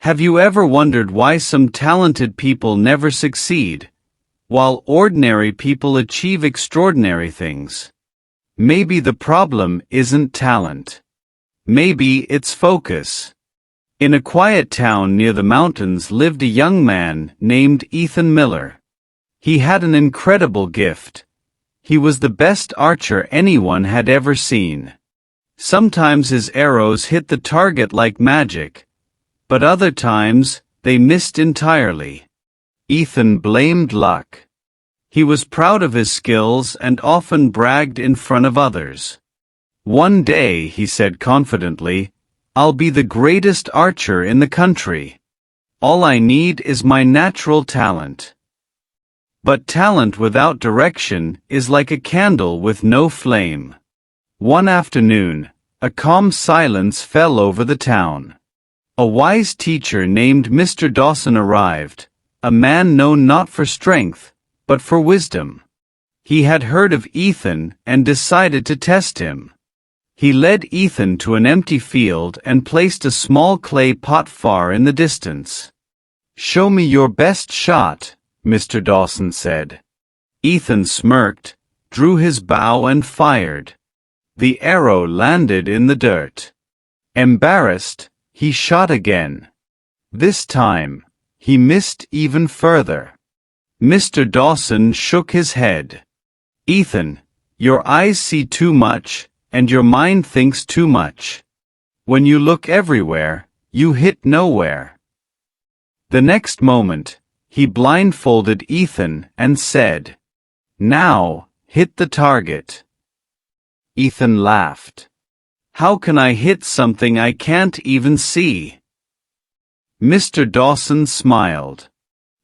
Have you ever wondered why some talented people never succeed, while ordinary people achieve extraordinary things? Maybe the problem isn't talent. Maybe it's focus. In a quiet town near the mountains lived a young man named Ethan Miller. He had an incredible gift. He was the best archer anyone had ever seen. Sometimes his arrows hit the target like magic, but other times, they missed entirely. Ethan blamed luck. He was proud of his skills and often bragged in front of others. One day, he said confidently, "I'll be the greatest archer in the country. All I need is my natural talent." But talent without direction is like a candle with no flame. One afternoon, a calm silence fell over the town. A wise teacher named Mr. Dawson arrived, a man known not for strength, but for wisdom. He had heard of Ethan and decided to test him. He led Ethan to an empty field and placed a small clay pot far in the distance. "Show me your best shot," Mr. Dawson said. Ethan smirked, drew his bow and fired. The arrow landed in the dirt. Embarrassed, he shot again. This time, he missed even further. Mr. Dawson shook his head. "Ethan, your eyes see too much, and your mind thinks too much. When you look everywhere, you hit nowhere." The next moment, he blindfolded Ethan and said, "Now, hit the target." Ethan laughed. "How can I hit something I can't even see?" Mr. Dawson smiled.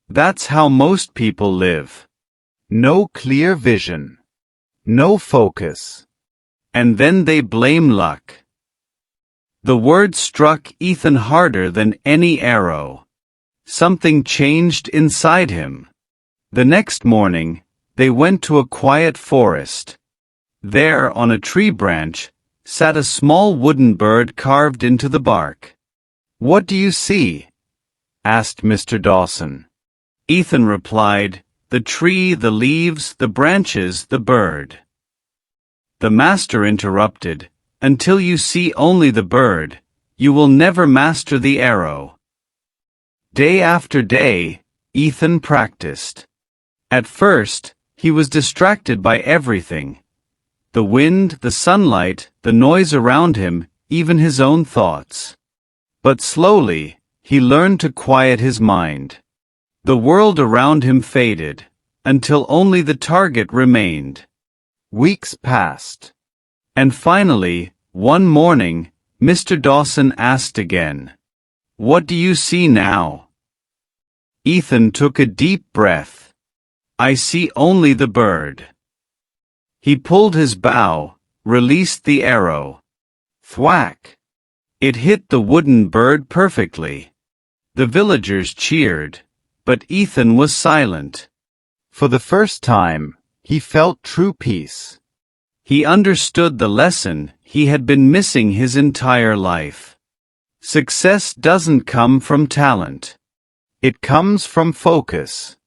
"That's how most people live. No clear vision. No focus. And then they blame luck." The word struck Ethan harder than any arrow. Something changed inside him. The next morning, they went to a quiet forest. There, on a tree branch, sat a small wooden bird carved into the bark. "What do you see?" asked Mr. Dawson. Ethan replied, "The tree, the leaves, the branches, the bird." The master interrupted, "Until you see only the bird, you will never master the arrow." Day after day, Ethan practiced. At first, he was distracted by everything. The wind, the sunlight, the noise around him, even his own thoughts. But slowly, he learned to quiet his mind. The world around him faded, until only the target remained. Weeks passed. And finally, one morning, Mr. Dawson asked again, "What do you see now?" Ethan took a deep breath. "I see only the bird." He pulled his bow, released the arrow. Thwack! It hit the wooden bird perfectly. The villagers cheered, but Ethan was silent. For the first time, he felt true peace. He understood the lesson he had been missing his entire life. Success doesn't come from talent. It comes from focus.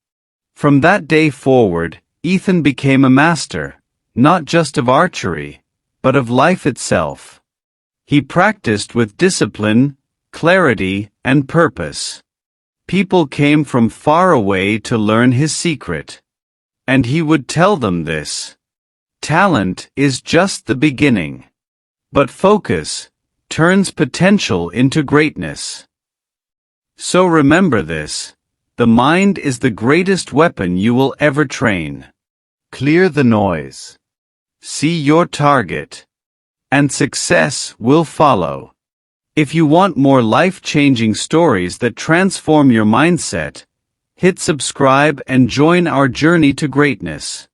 From that day forward, Ethan became a master, not just of archery, but of life itself. He practiced with discipline, clarity, and purpose. People came from far away to learn his secret. And he would tell them this: talent is just the beginning. But focus turns potential into greatness. So remember this: the mind is the greatest weapon you will ever train. Clear the noise. See your target. And success will follow. If you want more life-changing stories that transform your mindset, hit subscribe and join our journey to greatness.